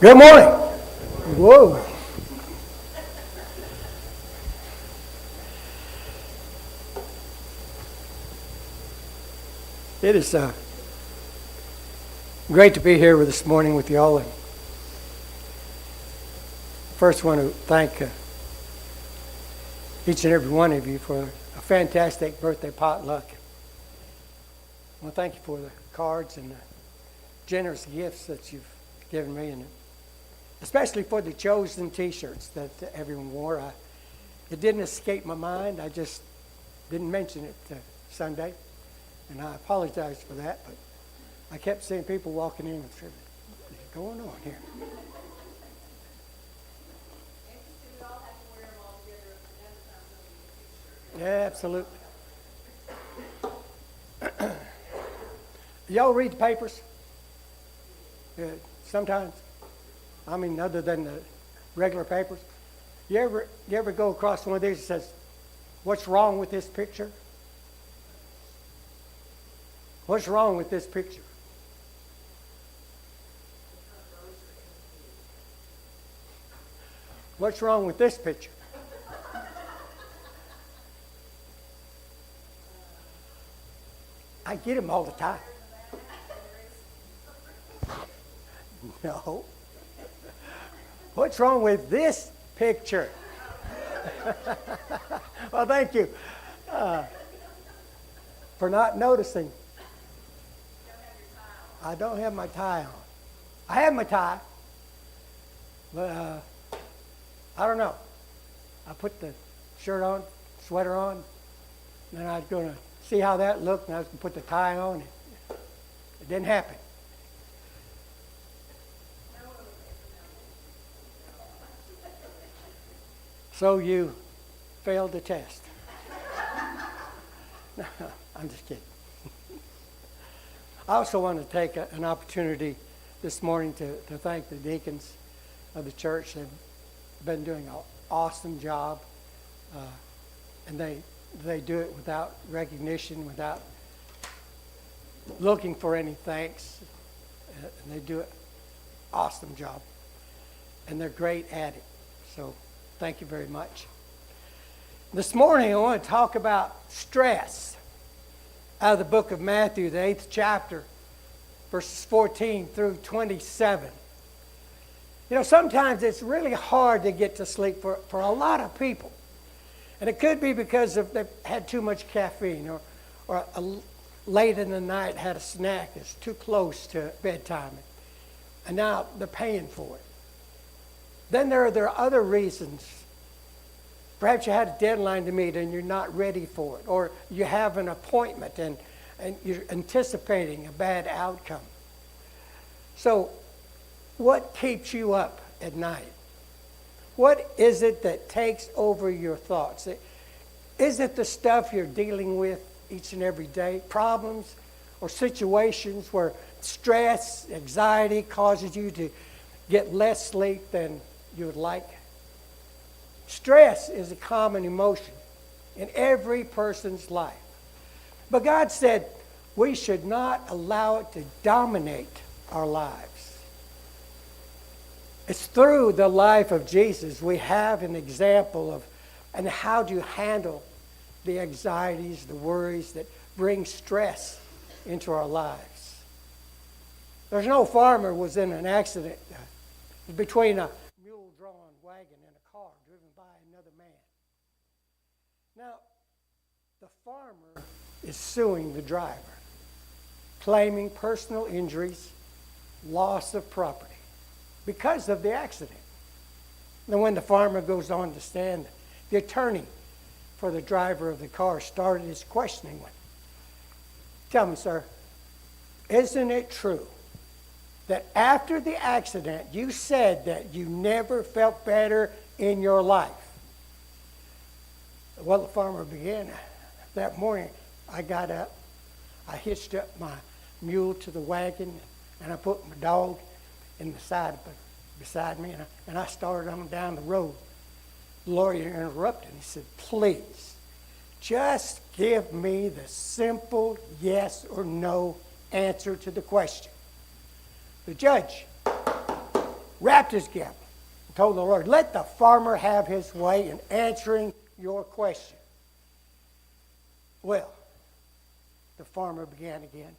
Good morning. Whoa. It is great to be here this morning with y'all. And first, want to thank each and every one of you for a fantastic birthday potluck. I want to thank you for the cards and the generous gifts that you've given me, and especially for the chosen T-shirts that everyone wore. It didn't escape my mind. I just didn't mention it Sunday, and I apologize for that. But I kept seeing people walking in and saying, "What is going on here?" Yeah, absolutely. Y'all read the papers? Yeah, sometimes. I mean, other than the regular papers. You ever go across one of these that says, "What's wrong with this picture?" What's wrong with this picture? What's wrong with this picture? I get them all the time. No. What's wrong with this picture? Well, thank you for not noticing. I don't have my tie on. I have my tie, but I don't know. I put the shirt on, sweater on, and then I was going to see how that looked, and I was going to put the tie on. It didn't happen. So you failed the test. No, I'm just kidding. I also want to take an opportunity this morning to thank the deacons of the church. They've been doing an awesome job, and they do it without recognition, without looking for any thanks, and they do an awesome job, and they're great at it. So thank you very much. This morning I want to talk about stress out of the book of Matthew, the 8th chapter, verses 14 through 27. You know, sometimes it's really hard to get to sleep for a lot of people. And it could be because they've had too much caffeine, or late in the night had a snack that's too close to bedtime, and now they're paying for it. Then there are other reasons. Perhaps you had a deadline to meet and you're not ready for it, or you have an appointment and you're anticipating a bad outcome. So what keeps you up at night? What is it that takes over your thoughts? Is it the stuff you're dealing with each and every day? Problems or situations where stress, anxiety causes you to get less sleep than you would like? Stress is a common emotion in every person's life. But God said we should not allow it to dominate our lives. It's through the life of Jesus we have an example of and how to handle the anxieties, the worries that bring stress into our lives. There's no farmer was in an accident between a mule-drawn wagon and a car driven by another man. Now, the farmer is suing the driver, claiming personal injuries, loss of property because of the accident. Then when the farmer goes on to stand, the attorney for the driver of the car started his questioning with him. Tell me, sir, isn't it true that after the accident you said that you never felt better in your life? Well, the farmer began. That morning I got up, I hitched up my mule to the wagon, and I put my dog in the side beside me, and I started on down the road. The lawyer interrupted. He said, "Please, just give me the simple yes or no answer to the question." The judge rapped his gavel and told the Lord, let the farmer have his way in answering your question. Well, the farmer began again.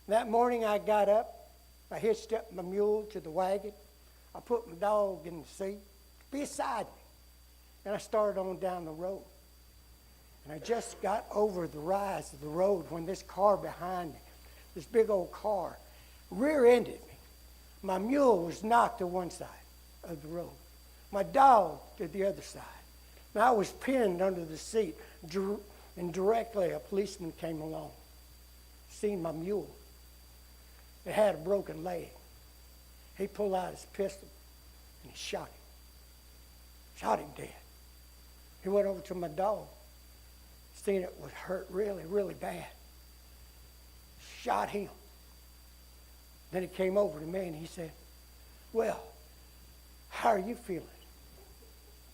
That morning I got up, I hitched up my mule to the wagon, I put my dog in the seat beside me, and I started on down the road. And I just got over the rise of the road when this car behind me, this big old car, rear-ended me. My mule was knocked to one side of the road. My dog to the other side. And I was pinned under the seat, and directly a policeman came along, seen my mule. It had a broken leg. He pulled out his pistol, and he shot him. Shot him dead. He went over to my dog, seen it was hurt really, really bad. Shot him. Then he came over to me and he said, well, how are you feeling?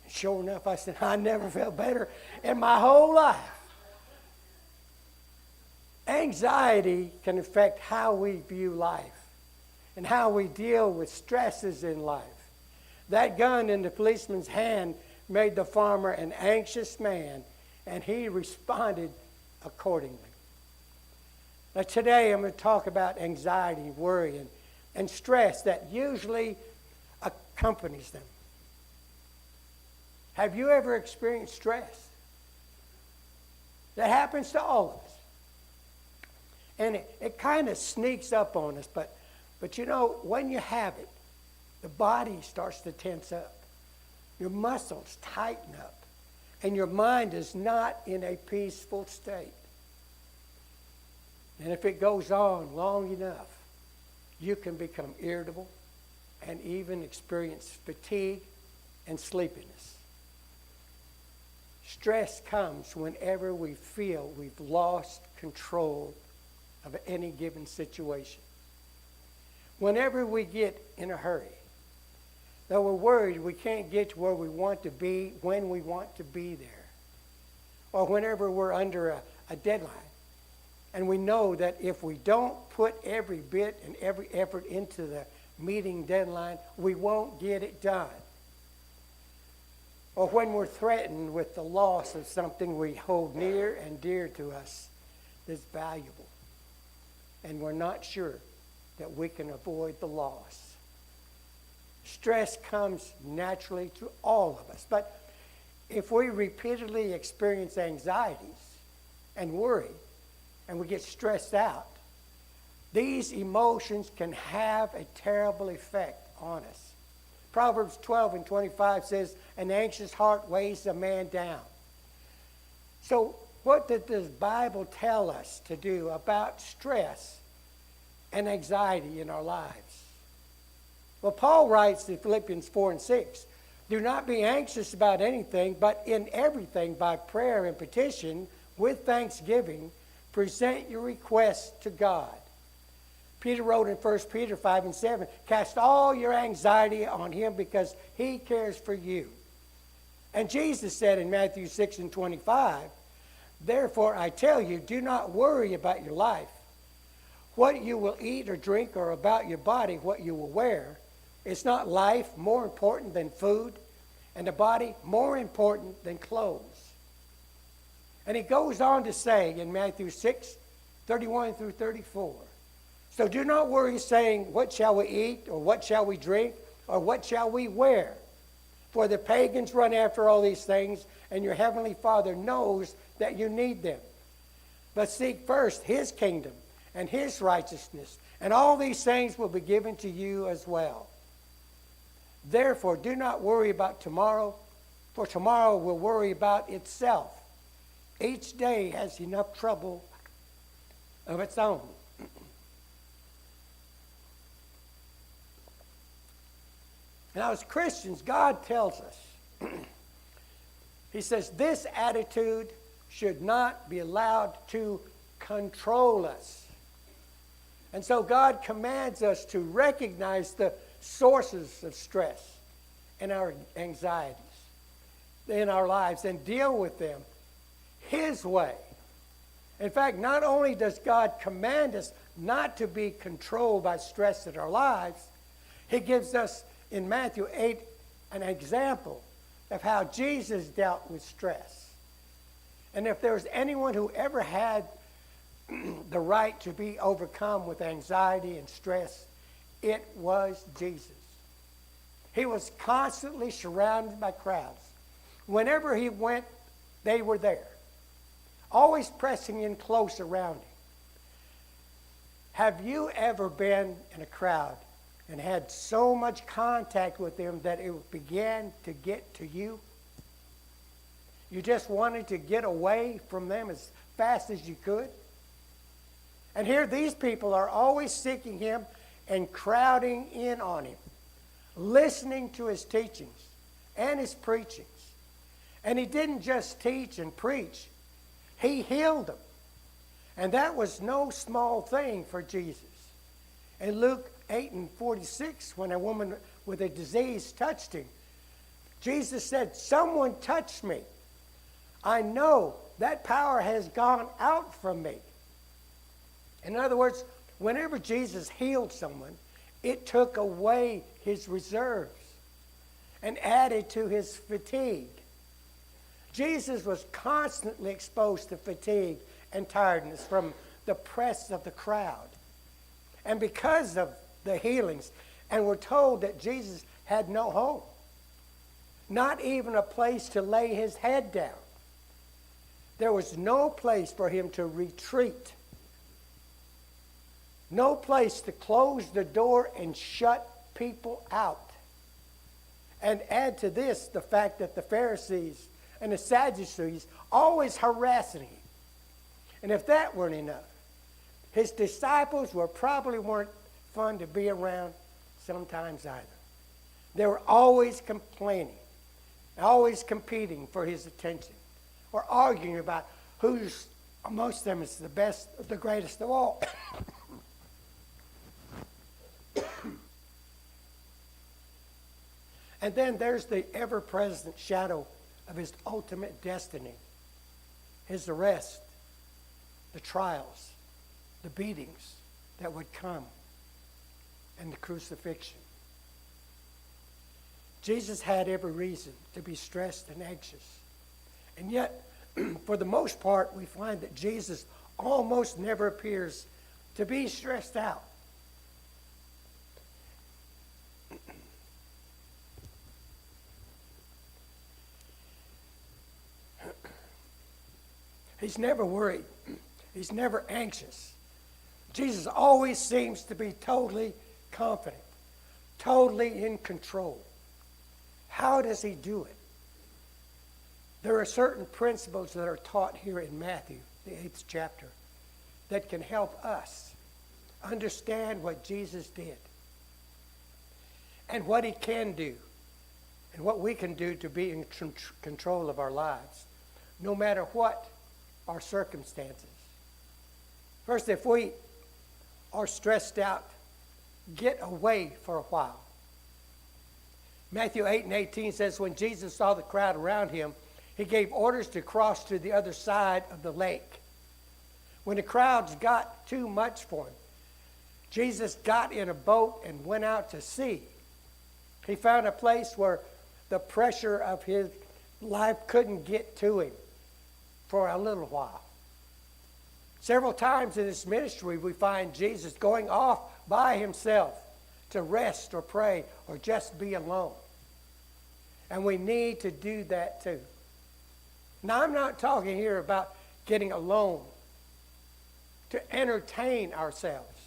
And sure enough, I said, I never felt better in my whole life. Anxiety can affect how we view life and how we deal with stresses in life. That gun in the policeman's hand made the farmer an anxious man, and he responded accordingly. Now today I'm going to talk about anxiety, worry, and stress that usually accompanies them. Have you ever experienced stress? That happens to all of us. And it kind of sneaks up on us, but you know, when you have it, the body starts to tense up. Your muscles tighten up. And your mind is not in a peaceful state. And if it goes on long enough, you can become irritable and even experience fatigue and sleepiness. Stress comes whenever we feel we've lost control of any given situation. Whenever we get in a hurry, though we're worried we can't get to where we want to be when we want to be there, or whenever we're under a deadline, and we know that if we don't put every bit and every effort into the meeting deadline, we won't get it done. Or when we're threatened with the loss of something we hold near and dear to us that's valuable, and we're not sure that we can avoid the loss. Stress comes naturally to all of us. But if we repeatedly experience anxieties and worry, and we get stressed out, these emotions can have a terrible effect on us. Proverbs 12:25 says, an anxious heart weighs a man down. So what did this Bible tell us to do about stress and anxiety in our lives? Well, Paul writes in Philippians 4:6, do not be anxious about anything, but in everything by prayer and petition with thanksgiving, present your requests to God. Peter wrote in 1 Peter 5:7, cast all your anxiety on him because he cares for you. And Jesus said in Matthew 6:25, therefore I tell you, do not worry about your life, what you will eat or drink, or about your body, what you will wear. Is not life more important than food, and the body more important than clothes? And he goes on to say in Matthew 6:31-34, so do not worry, saying, what shall we eat, or what shall we drink, or what shall we wear? For the pagans run after all these things, and your heavenly Father knows that you need them. But seek first his kingdom and his righteousness, and all these things will be given to you as well. Therefore, do not worry about tomorrow, for tomorrow will worry about itself. Each day has enough trouble of its own. Now, as Christians, God tells us, he says, this attitude should not be allowed to control us. And so God commands us to recognize the sources of stress and our anxieties in our lives and deal with them his way. In fact, not only does God command us not to be controlled by stress in our lives, He gives us in Matthew 8 an example of how Jesus dealt with stress. And if there was anyone who ever had the right to be overcome with anxiety and stress, it was Jesus. He was constantly surrounded by crowds. Whenever he went, they were there, always pressing in close around him. Have you ever been in a crowd and had so much contact with them that it began to get to you? You just wanted to get away from them as fast as you could? And here these people are always seeking him and crowding in on him, listening to his teachings and his preachings. And he didn't just teach and preach, he healed them. And that was no small thing for Jesus. In Luke 8:46, when a woman with a disease touched him, Jesus said, "Someone touched me. I know that power has gone out from me." In other words, whenever Jesus healed someone, it took away his reserves and added to his fatigue. Jesus was constantly exposed to fatigue and tiredness from the press of the crowd. And because of the healings, and we're told that Jesus had no home, not even a place to lay his head down. There was no place for him to retreat, no place to close the door and shut people out. And add to this the fact that the Pharisees and the Sadducees always harassing him. And if that weren't enough, his disciples probably weren't fun to be around sometimes either. They were always complaining, always competing for his attention, or arguing about who's, most of them, is the best, the greatest of all. And then there's the ever-present shadow of his ultimate destiny, his arrest, the trials, the beatings that would come, and the crucifixion. Jesus had every reason to be stressed and anxious. And yet, for the most part, we find that Jesus almost never appears to be stressed out. He's never worried. He's never anxious. Jesus always seems to be totally confident, totally in control. How does he do it? There are certain principles that are taught here in Matthew, the 8th chapter, that can help us understand what Jesus did and what he can do and what we can do to be in control of our lives, no matter what our circumstances. First, if we are stressed out, get away for a while. Matthew 8:18 says, when Jesus saw the crowd around him, he gave orders to cross to the other side of the lake. When the crowds got too much for him, Jesus got in a boat and went out to sea. He found a place where the pressure of his life couldn't get to him for a little while. Several times in his ministry, we find Jesus going off by himself to rest or pray or just be alone. And we need to do that too. Now, I'm not talking here about getting alone to entertain ourselves.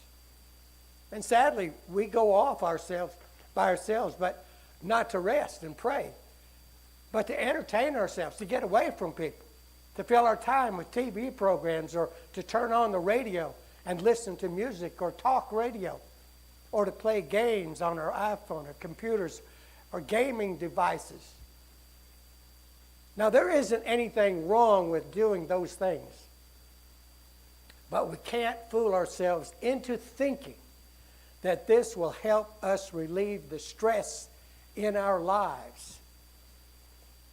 And sadly, we go off by ourselves, but not to rest and pray, but to entertain ourselves, to get away from people, to fill our time with TV programs, or to turn on the radio and listen to music or talk radio, or to play games on our iPhone or computers or gaming devices. Now, there isn't anything wrong with doing those things, but we can't fool ourselves into thinking that this will help us relieve the stress in our lives.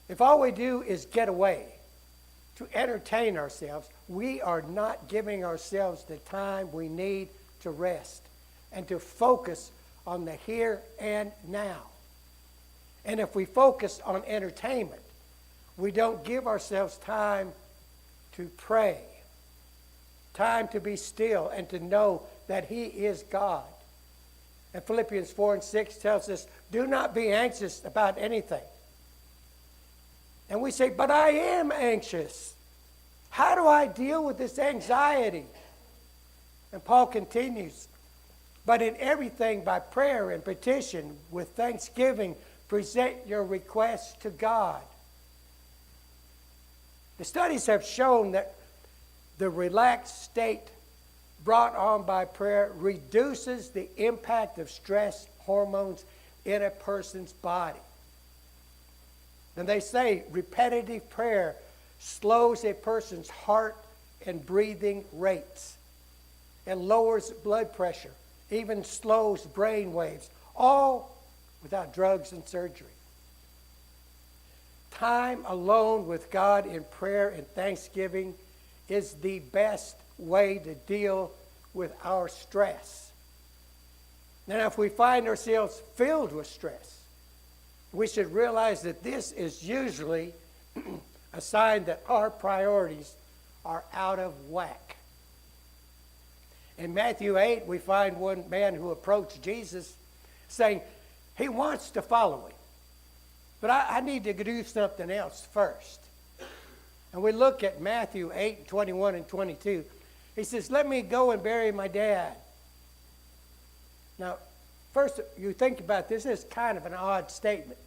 If all we do is get away to entertain ourselves, we are not giving ourselves the time we need to rest and to focus on the here and now. And if we focus on entertainment, we don't give ourselves time to pray, time to be still and to know that He is God. And Philippians 4 and 6 tells us, do not be anxious about anything. And we say, but I am anxious. How do I deal with this anxiety? And Paul continues, but in everything by prayer and petition with thanksgiving, present your requests to God. The studies have shown that the relaxed state brought on by prayer reduces the impact of stress hormones in a person's body. And they say repetitive prayer slows a person's heart and breathing rates and lowers blood pressure, even slows brain waves, all without drugs and surgery. Time alone with God in prayer and thanksgiving is the best way to deal with our stress. Now, if we find ourselves filled with stress, we should realize that this is usually a sign that our priorities are out of whack. In Matthew 8, we find one man who approached Jesus saying, he wants to follow Him, but I need to do something else first. And we look at Matthew 8, 21 and 22. He says, let me go and bury my dad. Now, first, you think about this is kind of an odd statement.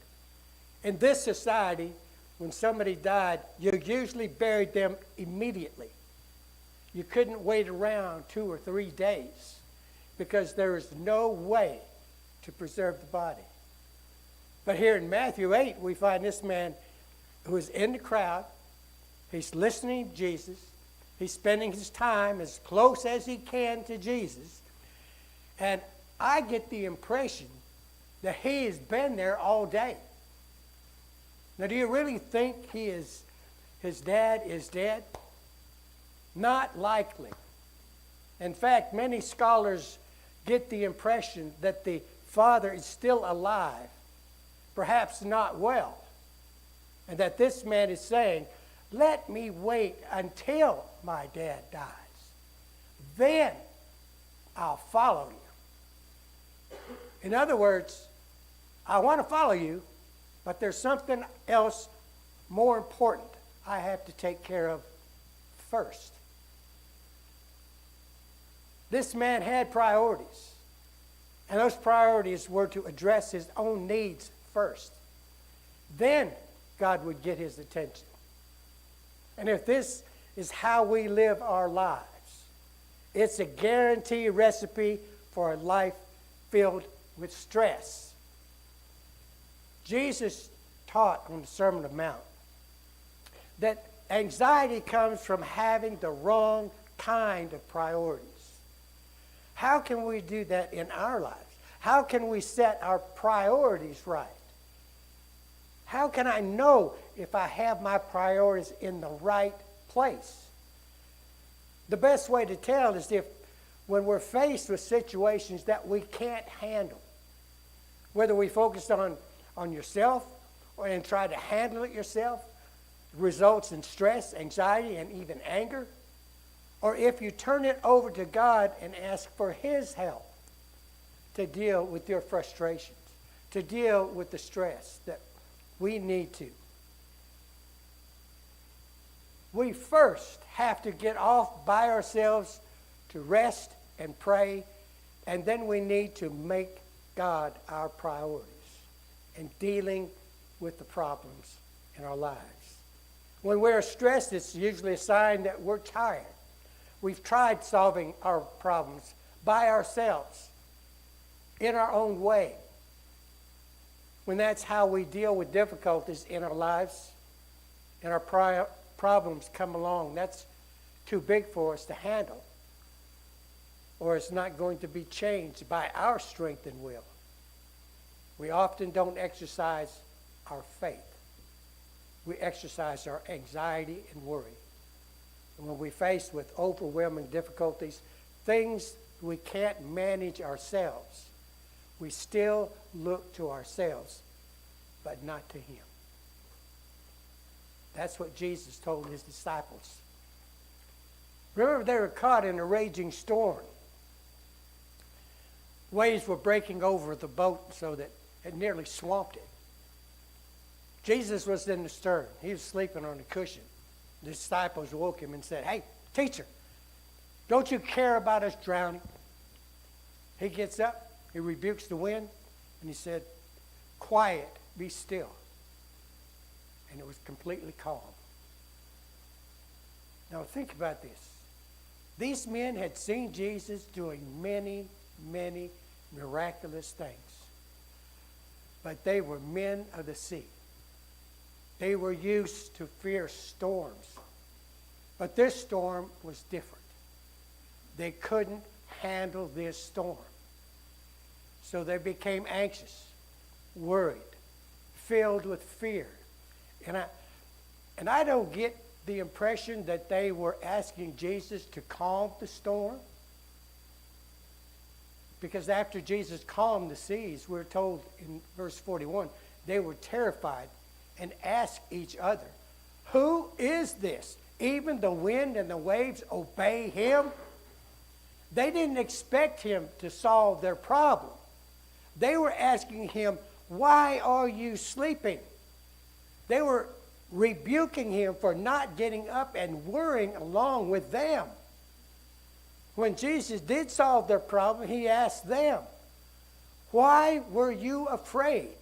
In this society, when somebody died, you usually buried them immediately. You couldn't wait around 2 or 3 days because there is no way to preserve the body. But here in Matthew 8, we find this man who is in the crowd. He's listening to Jesus. He's spending his time as close as he can to Jesus. And I get the impression that he has been there all day. Now, do you really think his dad is dead? Not likely. In fact, many scholars get the impression that the father is still alive, perhaps not well, and that this man is saying, let me wait until my dad dies. Then I'll follow you. In other words, I want to follow you, but there's something else more important I have to take care of first. This man had priorities, and those priorities were to address his own needs first. Then God would get his attention. And if this is how we live our lives, it's a guaranteed recipe for a life filled with stress. Jesus taught on the Sermon on the Mount that anxiety comes from having the wrong kind of priorities. How can we do that in our lives? How can we set our priorities right? How can I know if I have my priorities in the right place? The best way to tell is if when we're faced with situations that we can't handle, whether we focus on yourself and try to handle it yourself, results in stress, anxiety, and even anger, or if you turn it over to God and ask for His help to deal with your frustrations, to deal with the stress that we need to. We first have to get off by ourselves to rest and pray, and then we need to make God our priorities in dealing with the problems in our lives. When we're stressed, it's usually a sign that we're tired. We've tried solving our problems by ourselves, in our own way. When that's how we deal with difficulties in our lives, and our problems come along, that's too big for us to handle, or it's not going to be changed by our strength and will. We often don't exercise our faith. We exercise our anxiety and worry. And when we're faced with overwhelming difficulties, things we can't manage ourselves, we still look to ourselves, but not to him. That's what Jesus told his disciples. Remember, they were caught in a raging storm. Waves were breaking over the boat so that it nearly swamped it. Jesus was in the stern. He was sleeping on a cushion. The disciples woke him and said, "Hey, teacher, don't you care about us drowning?" He gets up, he rebukes the wind, and he said, "Quiet, be still." And it was completely calm. Now think about this. These men had seen Jesus doing many, many miraculous things. But they were men of the sea. They were used to fierce storms. But this storm was different. They couldn't handle this storm. So they became anxious, worried, filled with fear. And I don't get the impression that they were asking Jesus to calm the storm. Because after Jesus calmed the seas, we're told in verse 41, they were terrified and asked each other, "Who is this? Even the wind and the waves obey him?" They didn't expect him to solve their problem. They were asking him, "Why are you sleeping?" They were rebuking him for not getting up and worrying along with them. When Jesus did solve their problem, he asked them, "Why were you afraid?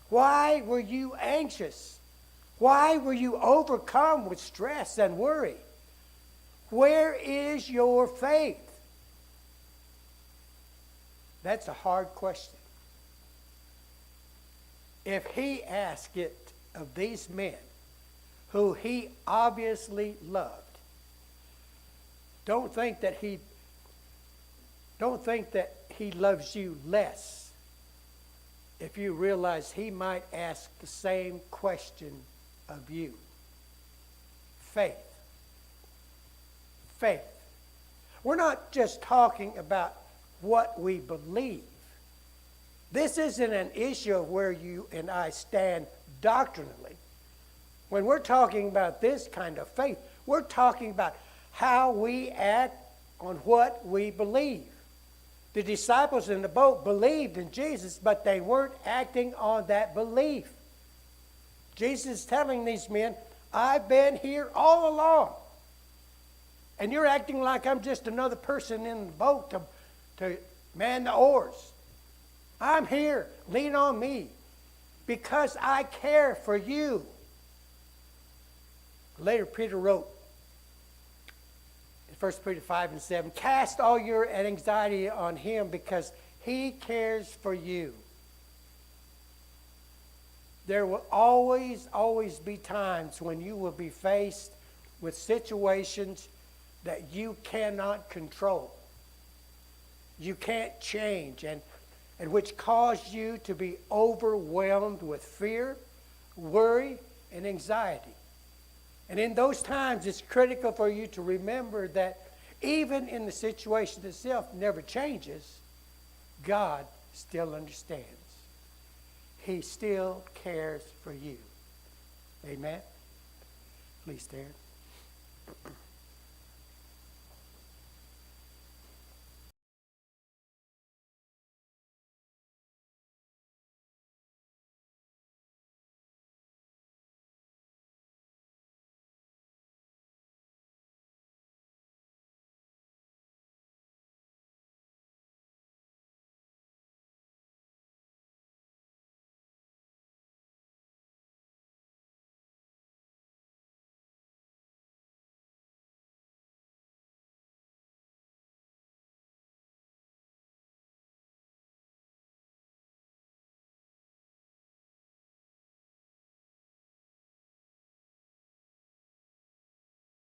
Why were you anxious? Why were you overcome with stress and worry? Where is your faith?" That's a hard question. If he asked it of these men who he obviously loved, don't think that he loves you less if you realize he might ask the same question of you. Faith. Faith. We're not just talking about what we believe. This isn't an issue of where you and I stand doctrinally. When we're talking about this kind of faith, we're talking about how we act on what we believe. The disciples in the boat believed in Jesus, but they weren't acting on that belief. Jesus is telling these men, "I've been here all along. And you're acting like I'm just another person in the boat to man the oars. I'm here. Lean on me because I care for you." Later, Peter wrote in 1 Peter 5:7, "Cast all your anxiety on him because he cares for you." There will always be times when you will be faced with situations that you cannot control. You can't change, and which cause you to be overwhelmed with fear, worry, and anxiety. And in those times, it's critical for you to remember that even in the situation itself never changes, God still understands. He still cares for you. Amen? Please stand.